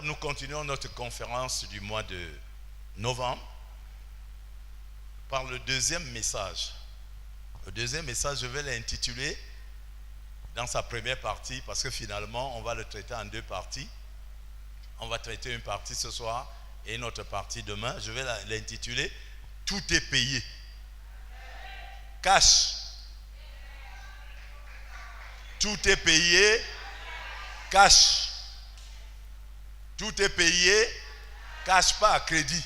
Nous continuons notre conférence du mois de novembre par le deuxième message. Le deuxième message, je vais l'intituler dans sa première partie parce que finalement, on va le traiter en deux parties. On va traiter une partie ce soir et une autre partie demain. Je vais l'intituler « Tout est payé ». Cash. Tout est payé. Cash. Tout est payé. Cash, pas à crédit.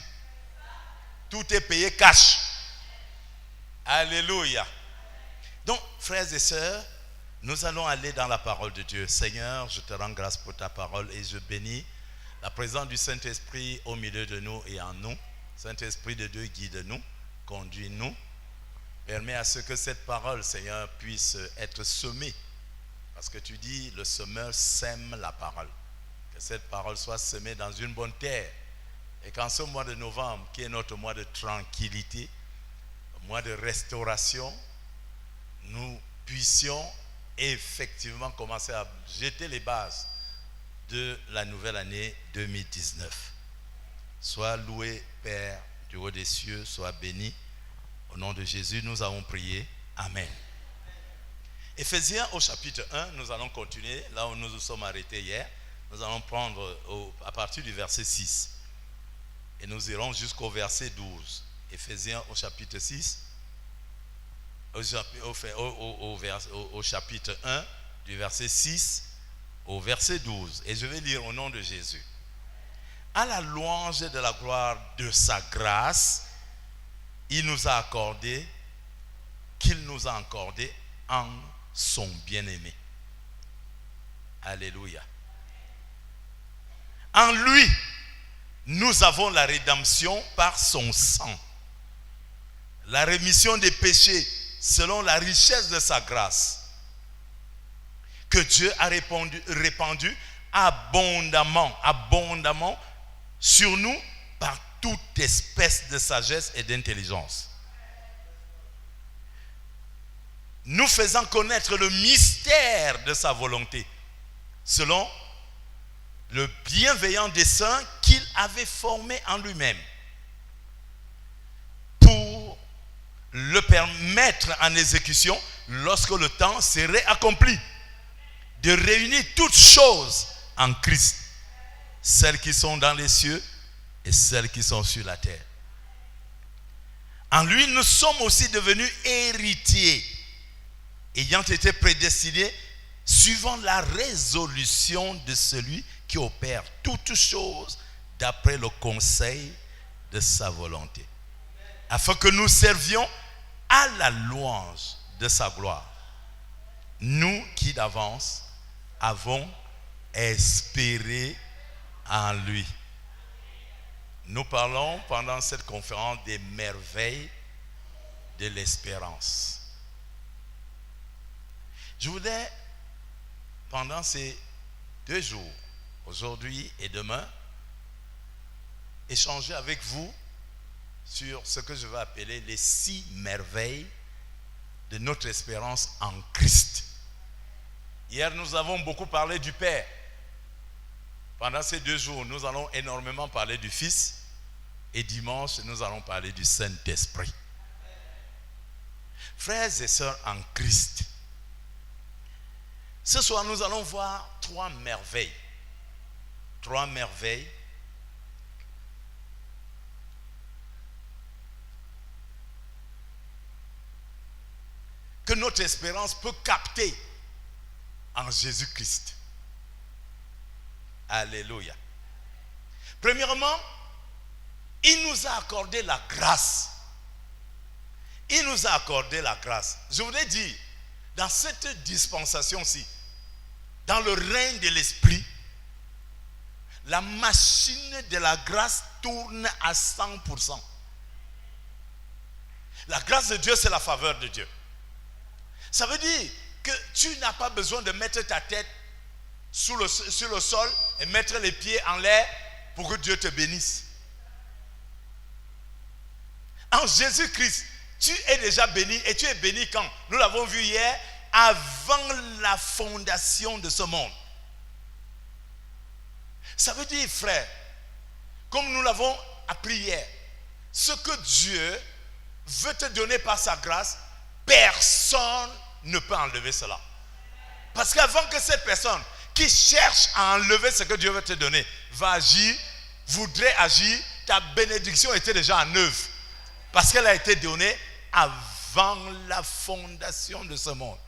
Tout est payé cash. Alléluia. Donc, frères et sœurs, nous allons aller dans la parole de Dieu. Seigneur, je te rends grâce pour ta parole et je bénis la présence du Saint-Esprit au milieu de nous et en nous. Saint-Esprit de Dieu, guide-nous, conduis-nous. Permets à ce que cette parole, Seigneur, puisse être semée. Parce que tu dis, le semeur sème la parole. Que cette parole soit semée dans une bonne terre. Et qu'en ce mois de novembre, qui est notre mois de tranquillité, mois de restauration, nous puissions effectivement commencer à jeter les bases de la nouvelle année 2019. Sois loué, Père du haut des cieux, sois béni. Au nom de Jésus, nous avons prié. Amen. Éphésiens au chapitre 1, nous allons continuer là où nous nous sommes arrêtés hier. Nous allons prendre à partir du verset 6. Et nous irons jusqu'au verset 12. Éphésiens au chapitre 6. Au chapitre 1, du verset 6 au verset 12. Et je vais lire au nom de Jésus. À la louange de la gloire de sa grâce, il nous a accordé, qu'il nous a accordé en son bien-aimé. Alléluia. En lui, nous avons la rédemption par son sang. La rémission des péchés selon la richesse de sa grâce. Que Dieu a répandu abondamment sur nous par toute espèce de sagesse et d'intelligence. Nous faisant connaître le mystère de sa volonté, selon le bienveillant dessein qu'il avait formé en lui-même, pour le permettre en exécution lorsque le temps serait accompli, de réunir toutes choses en Christ, celles qui sont dans les cieux et celles qui sont sur la terre. En lui, nous sommes aussi devenus héritiers, ayant été prédestinés suivant la résolution de celui qui opère toutes choses d'après le conseil de sa volonté, afin que nous servions à la louange de sa gloire. Nous qui d'avance avons espéré en lui. Nous parlons pendant cette conférence des merveilles de l'espérance. Je voudrais, pendant ces 2 jours, aujourd'hui et demain, échanger avec vous sur ce que je vais appeler les 6 merveilles de notre espérance en Christ. Hier, nous avons beaucoup parlé du Père. Pendant ces 2 jours, nous allons énormément parler du Fils. Et dimanche, nous allons parler du Saint-Esprit. Frères et sœurs en Christ, ce soir, nous allons voir 3 merveilles. 3 merveilles que notre espérance peut capter en Jésus-Christ. Alléluia. Premièrement, il nous a accordé la grâce. Il nous a accordé la grâce. Je voudrais dire, dans cette dispensation-ci, dans le règne de l'Esprit, la machine de la grâce tourne à 100%. La grâce de Dieu, c'est la faveur de Dieu. Ça veut dire que tu n'as pas besoin de mettre ta tête sur le sol et mettre les pieds en l'air pour que Dieu te bénisse. En Jésus-Christ, tu es déjà béni. Et tu es béni quand? Nous l'avons vu hier, avant la fondation de ce monde. Ça veut dire, frère, comme nous l'avons appris hier, ce que Dieu veut te donner par sa grâce, personne ne peut enlever cela. Parce qu'avant que cette personne qui cherche à enlever ce que Dieu veut te donner va agir, voudrait agir, ta bénédiction était déjà en œuvre. Parce qu'elle a été donnée avant la fondation de ce monde.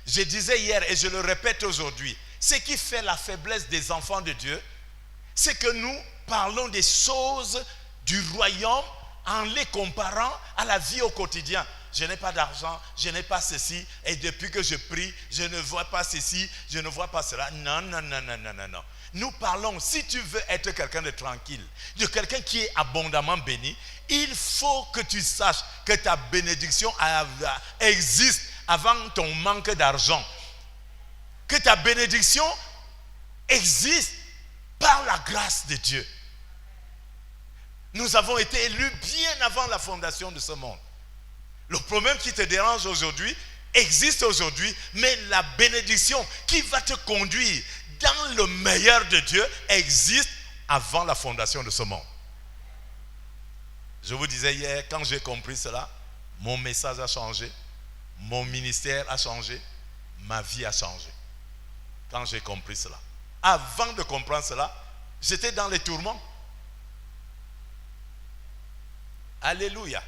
Je disais hier et je le répète aujourd'hui, ce qui fait la faiblesse des enfants de Dieu, c'est que nous parlons des choses du royaume en les comparant à la vie au quotidien. Je n'ai pas d'argent, je n'ai pas ceci, et depuis que je prie, je ne vois pas ceci, je ne vois pas cela. Non, non, non, non, non, non, non. Nous parlons, si tu veux être quelqu'un de tranquille, de quelqu'un qui est abondamment béni, il faut que tu saches que ta bénédiction existe avant ton manque d'argent. Que ta bénédiction existe par la grâce de Dieu. Nous avons été élus bien avant la fondation de ce monde. Le problème qui te dérange aujourd'hui existe aujourd'hui, mais la bénédiction qui va te conduire dans le meilleur de Dieu existe avant la fondation de ce monde. Je vous disais hier, quand j'ai compris cela, mon message a changé, mon ministère a changé, ma vie a changé. Quand j'ai compris cela. Avant de comprendre cela, j'étais dans les tourments. Alléluia.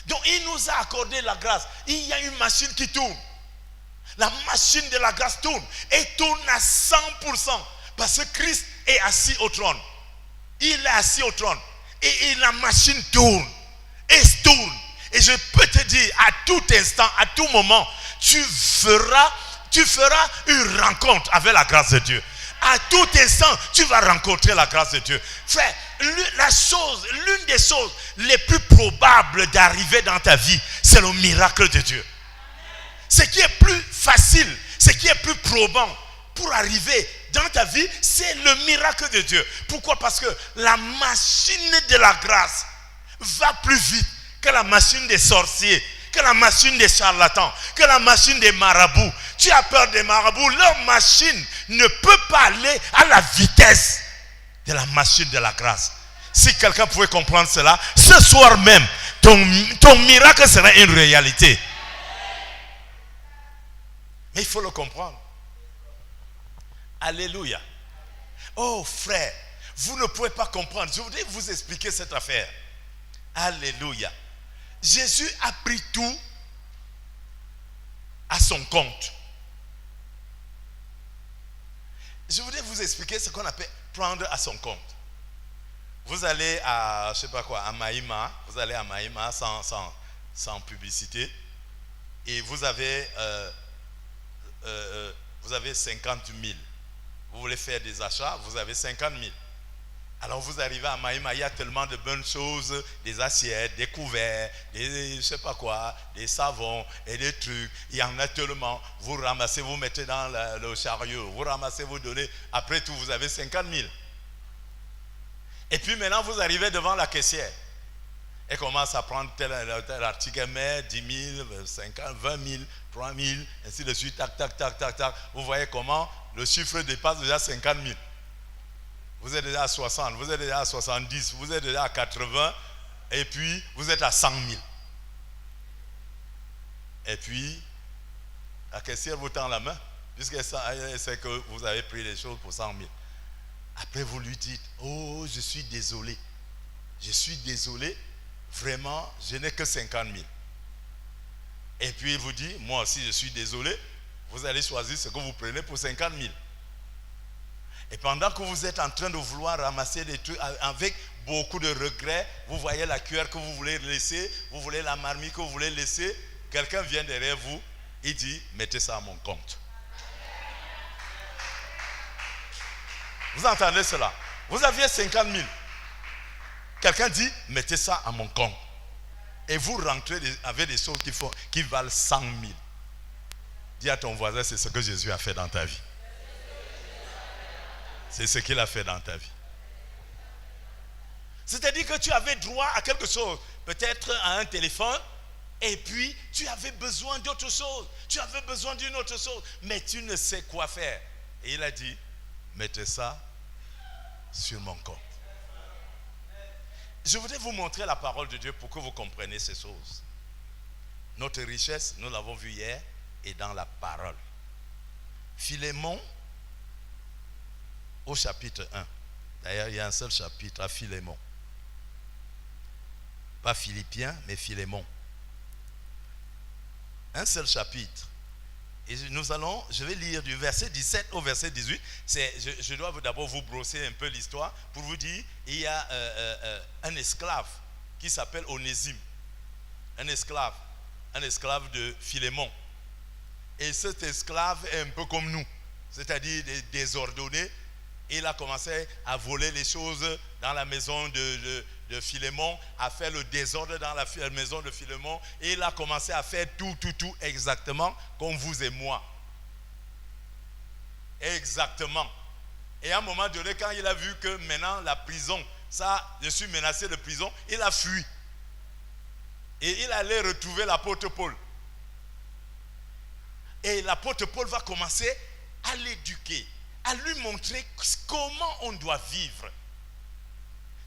Donc il nous a accordé la grâce. Il y a une machine qui tourne. La machine de la grâce tourne. Et tourne à 100%. Parce que Christ est assis au trône. Il est assis au trône. Et la machine tourne. Et tourne. Et je peux te dire, à tout instant, à tout moment, tu feras une rencontre avec la grâce de Dieu. À tout instant, tu vas rencontrer la grâce de Dieu. Frère, l'une des choses les plus probables d'arriver dans ta vie, c'est le miracle de Dieu. Ce qui est plus facile, ce qui est plus probant pour arriver dans ta vie, c'est le miracle de Dieu. Pourquoi? Parce que la machine de la grâce va plus vite que la machine des sorciers, que la machine des charlatans, que la machine des marabouts. Tu as peur des marabouts, leur machine ne peut pas aller à la vitesse de la machine de la grâce. Si quelqu'un pouvait comprendre cela, ce soir même, ton miracle sera une réalité. Mais il faut le comprendre. Alléluia. Oh frère, vous ne pouvez pas comprendre. Je voudrais vous expliquer cette affaire. Alléluia. Jésus a pris tout à son compte. Je voudrais vous expliquer ce qu'on appelle prendre à son compte. Vous allez à, je sais pas quoi, à Mahima, vous allez à Mahima sans publicité, et vous avez 50 000. Vous voulez faire des achats, vous avez 50 000. Alors vous arrivez à Mahima, il y a tellement de bonnes choses, des assiettes, des couverts, des je sais pas quoi, des savons et des trucs. Il y en a tellement. Vous ramassez, vous mettez dans le chariot, vous ramassez, vous donnez. Après tout, vous avez 50 000. Et puis maintenant, vous arrivez devant la caissière. Elle commence à prendre tel article, mais 10 000, 50, 20 000, 3 000, ainsi de suite, tac, tac, tac, tac, tac. Vous voyez comment le chiffre dépasse déjà 50 000. Vous êtes déjà à 60, vous êtes déjà à 70, vous êtes déjà à 80, et puis vous êtes à 100 000. Et puis, la caissière vous tend la main, puisqu'elle sait que vous avez pris les choses pour 100 000. Après, vous lui dites, oh, je suis désolé. Je suis désolé, vraiment, je n'ai que 50 000. Et puis, il vous dit, moi aussi, je suis désolé. Vous allez choisir ce que vous prenez pour 50 000. Et pendant que vous êtes en train de vouloir ramasser des trucs avec beaucoup de regrets, vous voyez la cuillère que vous voulez laisser, vous voulez la marmite que vous voulez laisser, quelqu'un vient derrière vous, il dit, mettez ça à mon compte. Vous entendez cela? Vous aviez 50 000. Quelqu'un dit, mettez ça à mon compte. Et vous rentrez avec des choses qui valent 100 000. Dis à ton voisin, c'est ce que Jésus a fait dans ta vie. C'est ce qu'il a fait dans ta vie. C'est-à-dire que tu avais droit à quelque chose, peut-être à un téléphone, et puis tu avais besoin d'autre chose. Tu avais besoin d'une autre chose, mais tu ne sais quoi faire. Et il a dit, mettez ça sur mon compte. Je voudrais vous montrer la parole de Dieu pour que vous compreniez ces choses. Notre richesse, nous l'avons vu hier, est dans la parole. Philémon, au chapitre 1. D'ailleurs, il y a un seul chapitre à Philémon. Pas Philippiens, mais Philémon. Un seul chapitre. Et je vais lire du verset 17 au verset 18. Je dois d'abord vous brosser un peu l'histoire pour vous dire, il y a un esclave qui s'appelle Onésime. Un esclave de Philémon. Et cet esclave est un peu comme nous, c'est-à-dire désordonné. Il a commencé à voler les choses dans la maison de Philémon, à faire le désordre dans la maison de Philémon. Et il a commencé à faire tout exactement comme vous et moi. Exactement. Et à un moment donné, quand il a vu que maintenant la prison, je suis menacé de prison, il a fui. Et il allait retrouver l'apôtre Paul. Et l'apôtre Paul va commencer à l'éduquer, à lui montrer comment on doit vivre.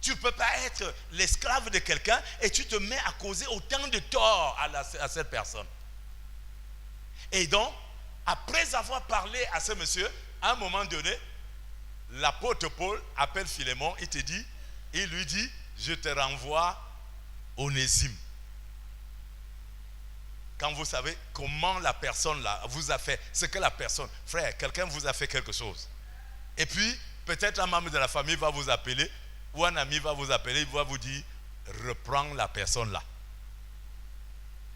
Tu ne peux pas être l'esclave de quelqu'un et tu te mets à causer autant de tort à cette personne. Et donc, après avoir parlé à ce monsieur, à un moment donné, l'apôtre Paul appelle Philémon, il lui dit, je te renvoie Onésime. Quand vous savez comment la personne là vous a fait, ce que la personne, frère, quelqu'un vous a fait quelque chose. Et puis, peut-être un membre de la famille va vous appeler, ou un ami va vous appeler, il va vous dire, reprends la personne là.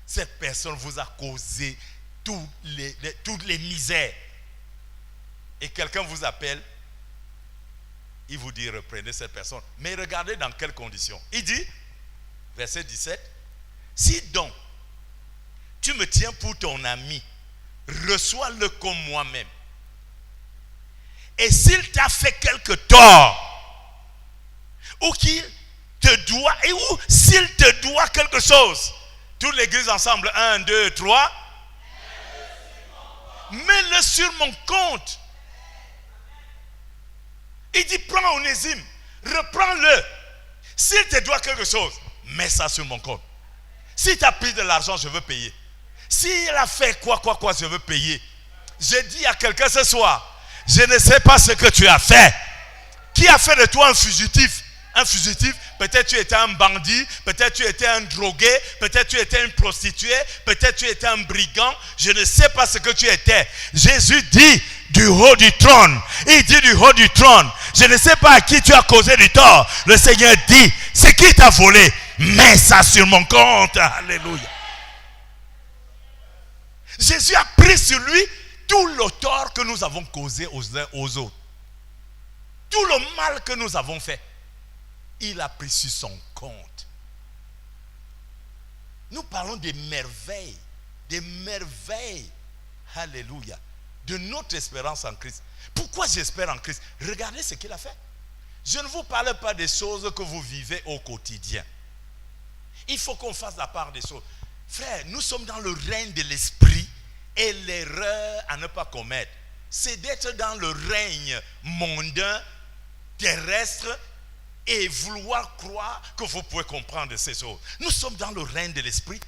Cette personne vous a causé toutes les misères. Et quelqu'un vous appelle, il vous dit, reprenez cette personne. Mais regardez dans quelles conditions. Il dit, verset 17, si donc, tu me tiens pour ton ami, reçois-le comme moi-même. Et s'il t'a fait quelque tort, ou qu'il te doit, ou s'il te doit quelque chose, toute l'église ensemble, 1, 2, 3, mets-le sur mon compte. Il dit, prends Onésime, reprends-le. S'il te doit quelque chose, mets ça sur mon compte. S'il t'a pris de l'argent, je veux payer. S'il a fait quoi, je veux payer. Je dis à quelqu'un ce soir, je ne sais pas ce que tu as fait. Qui a fait de toi un fugitif? Un fugitif, peut-être tu étais un bandit, peut-être tu étais un drogué, peut-être tu étais une prostituée, peut-être tu étais un brigand. Je ne sais pas ce que tu étais. Jésus dit du haut du trône. Il dit du haut du trône. Je ne sais pas à qui tu as causé du tort. Le Seigneur dit, c'est qui t'a volé? Mets ça sur mon compte. Alléluia. Jésus a pris sur lui tout le tort que nous avons causé aux uns aux autres. Tout le mal que nous avons fait. Il a pris sur son compte. Nous parlons des merveilles. Alléluia. De notre espérance en Christ. Pourquoi j'espère en Christ? Regardez ce qu'il a fait. Je ne vous parle pas des choses que vous vivez au quotidien. Il faut qu'on fasse la part des choses. Frère, nous sommes dans le règne de l'esprit et l'erreur à ne pas commettre, c'est d'être dans le règne mondain, terrestre et vouloir croire que vous pouvez comprendre ces choses. Nous sommes dans le règne de l'esprit.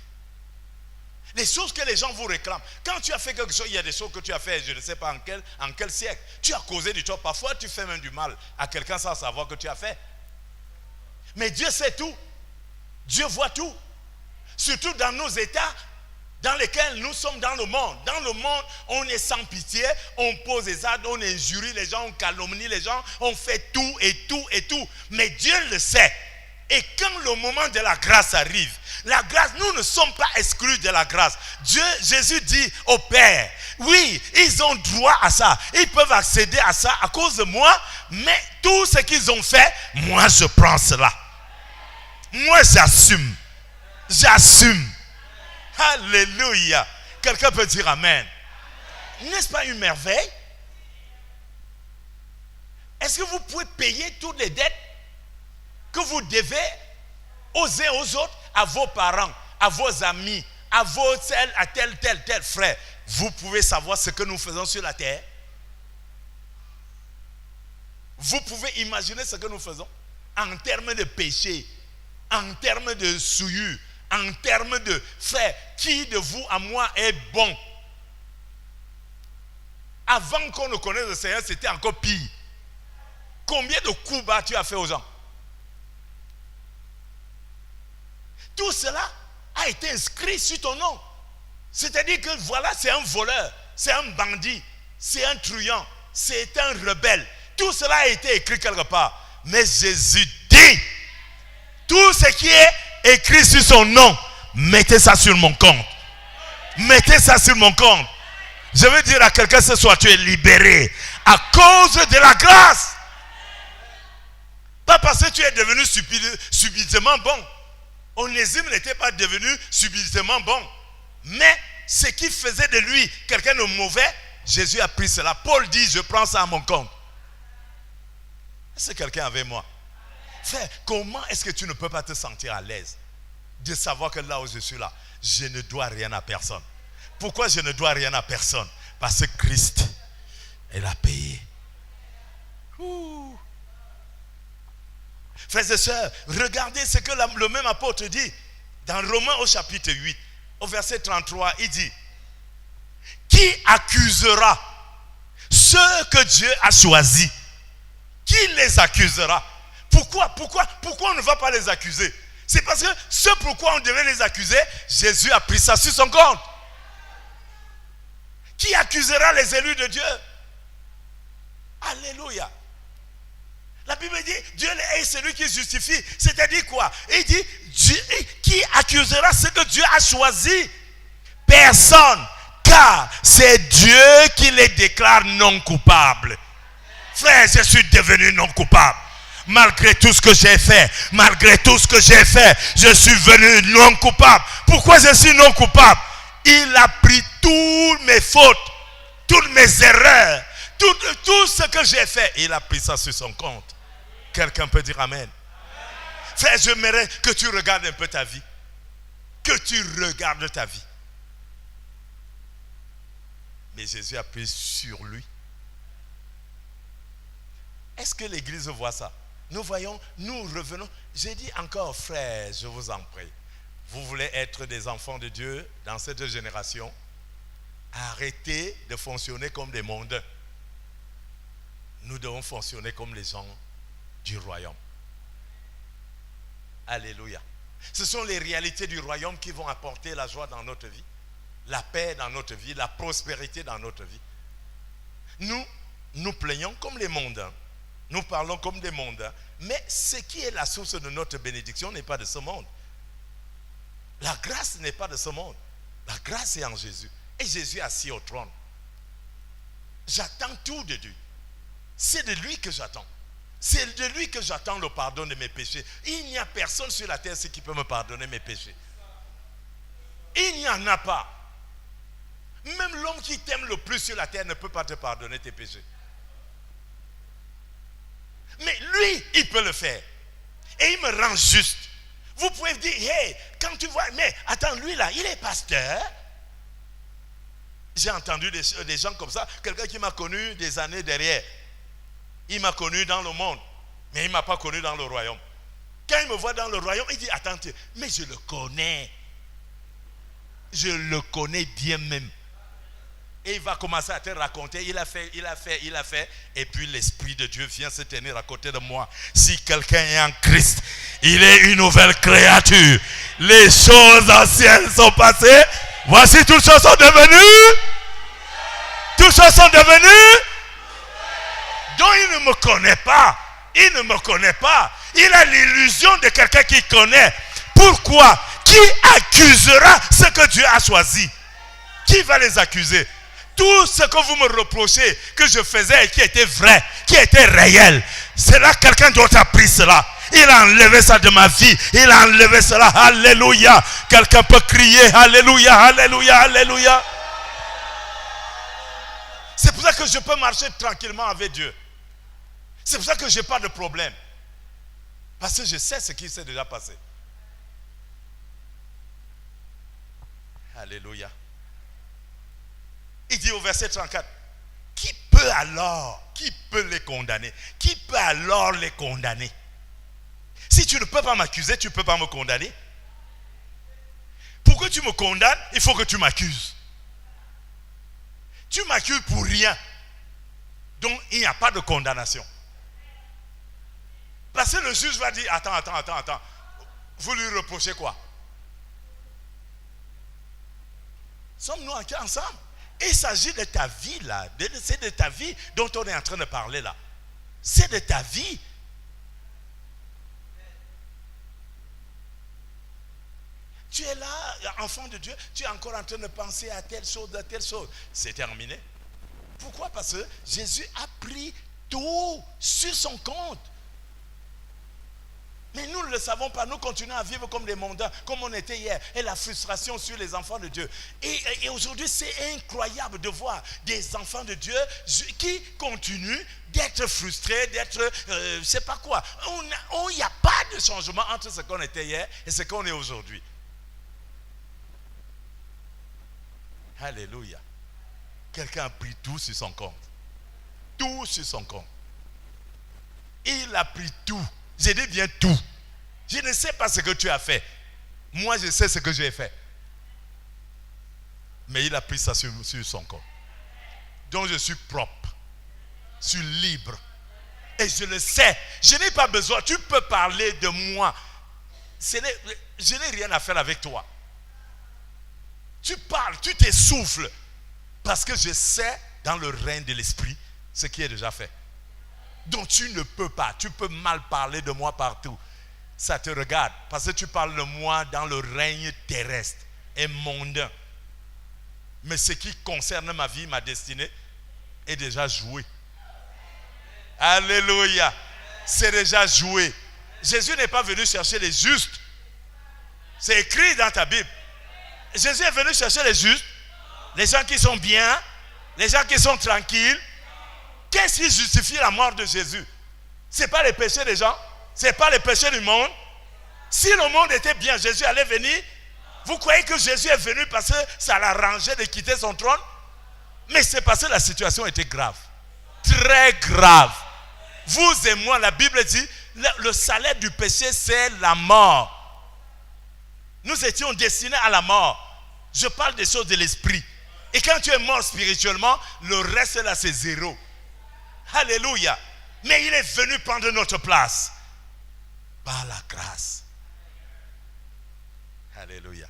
Les choses que les gens vous réclament. Quand tu as fait quelque chose, il y a des choses que tu as fait, je ne sais pas en quel siècle. Tu as causé du tort. Parfois, tu fais même du mal à quelqu'un sans savoir que tu as fait. Mais Dieu sait tout. Dieu voit tout. Surtout dans nos états dans lesquels nous sommes dans le monde. Dans le monde, on est sans pitié, on pose des actes, on injurie les gens, on calomnie les gens, on fait tout et tout et tout. Mais Dieu le sait. Et quand le moment de la grâce arrive, la grâce, nous ne sommes pas exclus de la grâce. Jésus dit au Père, oui, ils ont droit à ça. Ils peuvent accéder à ça à cause de moi, mais tout ce qu'ils ont fait, moi je prends cela. Moi j'assume. J'assume. Alléluia. Quelqu'un peut dire Amen. N'est-ce pas une merveille? Est-ce que vous pouvez payer toutes les dettes que vous devez aux uns aux autres, à vos parents, à vos amis, à tel frère? Vous pouvez savoir ce que nous faisons sur la terre? Vous pouvez imaginer ce que nous faisons en termes de péché, en termes de souillure, en termes de frère, qui de vous à moi est bon? Avant qu'on ne connaisse le Seigneur, c'était encore pire. Combien de coups bas tu as fait aux gens? Tout cela a été inscrit sur ton nom. C'est-à-dire que voilà, c'est un voleur, c'est un bandit, c'est un truand, c'est un rebelle. Tout cela a été écrit quelque part. Mais Jésus dit, tout ce qui est écrit sur son nom, mettez ça sur mon compte. Mettez ça sur mon compte. Je veux dire à quelqu'un ce soir, tu es libéré à cause de la grâce. Pas parce que tu es devenu subitement bon. Onésime n'était pas devenu subitement bon. Mais ce qui faisait de lui quelqu'un de mauvais, Jésus a pris cela. Paul dit, je prends ça à mon compte. Est-ce que quelqu'un avec moi? Frère, comment est-ce que tu ne peux pas te sentir à l'aise de savoir que là où je suis là, je ne dois rien à personne? Pourquoi je ne dois rien à personne? Parce que Christ, il a payé. Ouh. Frères et sœurs, regardez ce que le même apôtre dit dans Romains au chapitre 8, au verset 33, il dit, qui accusera ceux que Dieu a choisis? Qui les accusera? Pourquoi on ne va pas les accuser? C'est parce que ce pourquoi on devait les accuser, Jésus a pris ça sur son compte. Qui accusera les élus de Dieu? Alléluia. La Bible dit, Dieu est celui qui justifie. C'est-à-dire quoi? Il dit, qui accusera ce que Dieu a choisi? Personne. Car c'est Dieu qui les déclare non coupables. Frère, je suis devenu non coupable. Malgré tout ce que j'ai fait, je suis venu non coupable. Pourquoi je suis non coupable? Il a pris toutes mes fautes, toutes mes erreurs, tout ce que j'ai fait. Il a pris ça sur son compte. Quelqu'un peut dire amen. Frère, j'aimerais que tu regardes un peu ta vie. Que tu regardes ta vie. Mais Jésus a pris sur lui. Est-ce que l'église voit ça? Nous voyons, nous revenons. J'ai dit encore, frère, je vous en prie. Vous voulez être des enfants de Dieu dans cette génération? Arrêtez de fonctionner comme des mondains. Nous devons fonctionner comme les gens du royaume. Alléluia. Ce sont les réalités du royaume qui vont apporter la joie dans notre vie, la paix dans notre vie, la prospérité dans notre vie. Nous plaignons comme les mondains. Nous parlons comme des mondains. Mais ce qui est la source de notre bénédiction n'est pas de ce monde. La grâce n'est pas de ce monde. La grâce est en Jésus. Et Jésus est assis au trône. J'attends tout de Dieu. C'est de lui que j'attends. C'est de lui que j'attends le pardon de mes péchés. Il n'y a personne sur la terre qui peut me pardonner mes péchés. Il n'y en a pas. Même l'homme qui t'aime le plus sur la terre ne peut pas te pardonner tes péchés. Mais lui, il peut le faire. Et il me rend juste. Vous pouvez dire, hey, quand tu vois, mais attends, lui là, il est pasteur. J'ai entendu des gens comme ça. Quelqu'un qui m'a connu des années derrière. Il m'a connu dans le monde, mais il ne m'a pas connu dans le royaume. Quand il me voit dans le royaume, il dit, attends, mais je le connais. Je le connais bien même. Et il va commencer à te raconter, il a fait. Et puis l'Esprit de Dieu vient se tenir à côté de moi. Si quelqu'un est en Christ, il est une nouvelle créature. Les choses anciennes sont passées. Voici, toutes choses sont devenues. Toutes choses sont devenues. Donc il ne me connaît pas. Il ne me connaît pas. Il a l'illusion de quelqu'un qui connaît. Pourquoi? Qui accusera ce que Dieu a choisi? Qui va les accuser? Tout ce que vous me reprochez que je faisais et qui était vrai, qui était réel, c'est là quelqu'un d'autre a pris cela. Il a enlevé ça de ma vie. Il a enlevé cela. Alléluia. Quelqu'un peut crier alléluia, alléluia, alléluia. C'est pour ça que je peux marcher tranquillement avec Dieu. C'est pour ça que je n'ai pas de problème. Parce que je sais ce qui s'est déjà passé. Alléluia. Il dit au verset 34, qui peut peut les condamner? Qui peut alors les condamner? Si tu ne peux pas m'accuser, tu ne peux pas me condamner. Pour que tu me condamnes, il faut que tu m'accuses. Tu m'accuses pour rien. Donc, il n'y a pas de condamnation. Parce que le juge va dire, attends. Vous lui reprochez quoi? Sommes-nous encore ensemble? Et il s'agit de ta vie là. C'est de ta vie dont on est en train de parler là. C'est de ta vie. Tu es là, enfant de Dieu, tu es encore en train de penser à telle chose. C'est terminé. Pourquoi? Parce que Jésus a pris tout sur son compte. Mais nous ne le savons pas. Nous continuons à vivre comme des mondains, comme on était hier. Et la frustration sur les enfants de Dieu. Et aujourd'hui, c'est incroyable de voir des enfants de Dieu qui continuent d'être frustrés, d'être, je ne sais pas quoi. Il n'y a pas de changement entre ce qu'on était hier et ce qu'on est aujourd'hui. Alléluia. Quelqu'un a pris tout sur son compte. Tout sur son compte. Il a pris tout. Je dis bien tout. Je ne sais pas ce que tu as fait. Moi, je sais ce que j'ai fait. Mais il a pris ça sur son compte. Donc, je suis propre. Je suis libre. Et je le sais. Je n'ai pas besoin. Tu peux parler de moi. Je n'ai rien à faire avec toi. Tu parles, tu t'essouffles. Parce que je sais dans le règne de l'esprit ce qui est déjà fait. Donc tu ne peux pas, tu peux mal parler de moi partout. Ça te regarde parce que tu parles de moi dans le règne terrestre et mondain. Mais ce qui concerne ma vie, ma destinée est déjà joué. Alléluia. C'est déjà joué. Jésus n'est pas venu chercher les justes. C'est écrit dans ta Bible. Jésus est venu chercher les justes, les gens qui sont bien, les gens qui sont tranquilles. Qu'est-ce qui justifie la mort de Jésus? Ce n'est pas les péchés des gens, ce n'est pas les péchés du monde. Si le monde était bien, Jésus allait venir. Vous croyez que Jésus est venu parce que ça l'arrangeait de quitter son trône? Mais c'est parce que la situation était grave. Très grave. Vous et moi, la Bible dit, le salaire du péché, c'est la mort. Nous étions destinés à la mort. Je parle des choses de l'esprit. Et quand tu es mort spirituellement, le reste là, c'est zéro. Alléluia. Mais il est venu prendre notre place. Par la grâce. Alléluia.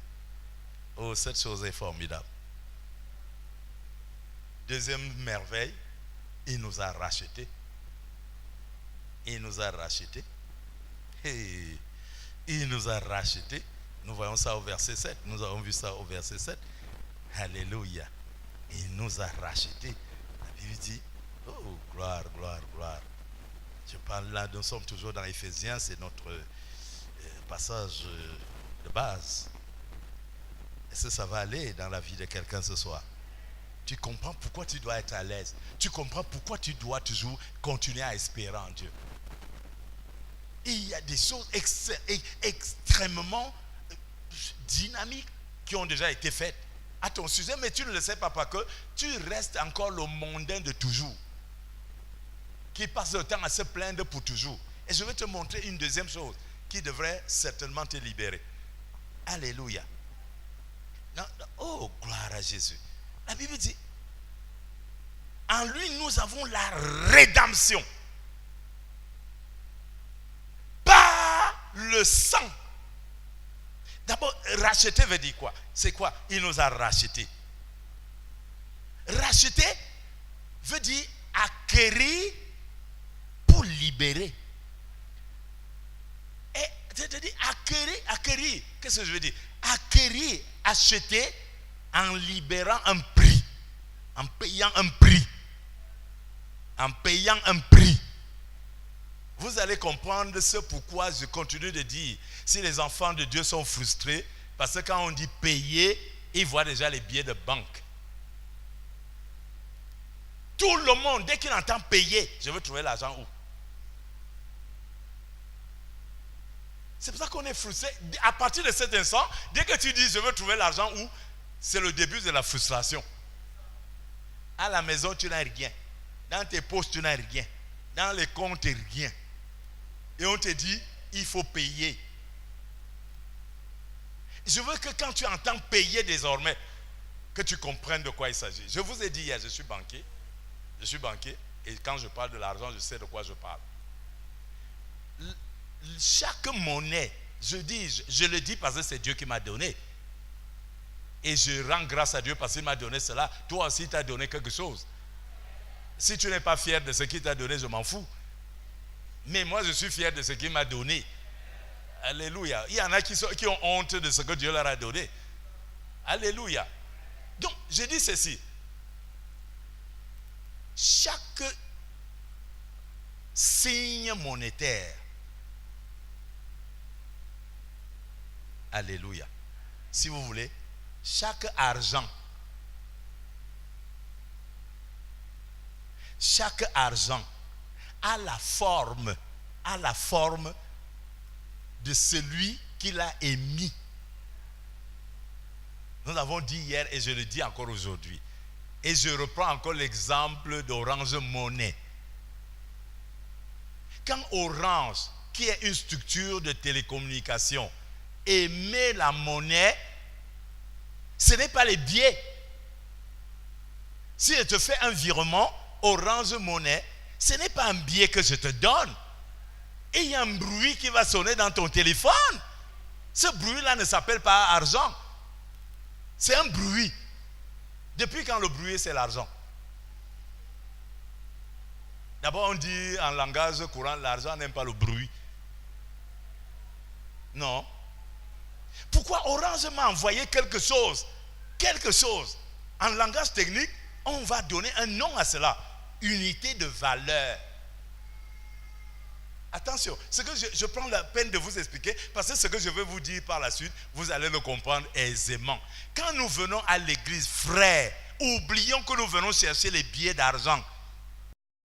Oh, cette chose est formidable. Deuxième merveille, il nous a rachetés. Il nous a rachetés. Hey, il nous a rachetés. Nous voyons ça au verset 7. Nous avons vu ça au verset 7. Alléluia. Il nous a rachetés. La Bible dit, oh, gloire, gloire, gloire. Je parle là, nous sommes toujours dans Éphésiens, c'est notre passage de base. Est-ce que ça va aller dans la vie de quelqu'un ce soir? Tu comprends pourquoi tu dois être à l'aise. Tu comprends pourquoi tu dois toujours continuer à espérer en Dieu. Et il y a des choses extrêmement dynamiques qui ont déjà été faites à ton sujet, mais tu ne le sais pas parce que tu restes encore le mondain de toujours, qui passe le temps à se plaindre pour toujours. Et je vais te montrer une deuxième chose qui devrait certainement te libérer. Alléluia. Non, oh, gloire à Jésus. La Bible dit, en lui nous avons la rédemption par le sang. D'abord, racheter veut dire quoi? C'est quoi? Il nous a rachetés. Racheter veut dire acquérir pour libérer. Et c'est-à-dire acquérir. Qu'est-ce que je veux dire? Acquérir, acheter en libérant un prix, en payant un prix. En payant un prix. Vous allez comprendre ce pourquoi je continue de dire, si les enfants de Dieu sont frustrés, parce que quand on dit payer, ils voient déjà les billets de banque. Tout le monde, dès qu'il entend payer, je veux trouver l'argent où? C'est pour ça qu'on est frustré. À partir de cet instant, dès que tu dis je veux trouver l'argent où, c'est le début de la frustration. À la maison, tu n'as rien. Dans tes poches, tu n'as rien. Dans les comptes, rien. Et on te dit, il faut payer. Je veux que quand tu entends payer désormais, que tu comprennes de quoi il s'agit. Je vous ai dit hier, je suis banquier. Je suis banquier. Et quand je parle de l'argent, je sais de quoi je parle. Chaque monnaie, je le dis parce que c'est Dieu qui m'a donné. Et je rends grâce à Dieu parce qu'il m'a donné cela. Toi aussi, tu as donné quelque chose. Si tu n'es pas fier de ce qu'il t'a donné, je m'en fous. Mais moi, je suis fier de ce qu'il m'a donné. Alléluia. Il y en a qui ont honte de ce que Dieu leur a donné. Alléluia. Donc, je dis ceci. Chaque signe monétaire, alléluia, si vous voulez, chaque argent a la forme de celui qui l'a émis. Nous l'avons dit hier et je le dis encore aujourd'hui. Et je reprends encore l'exemple d'Orange Money. Quand Orange, qui est une structure de télécommunication, émet la monnaie, ce n'est pas les billets. Si je te fais un virement, Orange Money, ce n'est pas un billet que je te donne. Et il y a un bruit qui va sonner dans ton téléphone. Ce bruit-là ne s'appelle pas argent. C'est un bruit. Depuis quand le bruit, c'est l'argent? D'abord, on dit en langage courant, l'argent n'aime pas le bruit. Non. Pourquoi Orange m'a envoyé quelque chose? En langage technique, on va donner un nom à cela. Unité de valeur. Attention, ce que je prends la peine de vous expliquer, parce que ce que je vais vous dire par la suite, vous allez le comprendre aisément. Quand nous venons à l'église, frères, oublions que nous venons chercher les billets d'argent.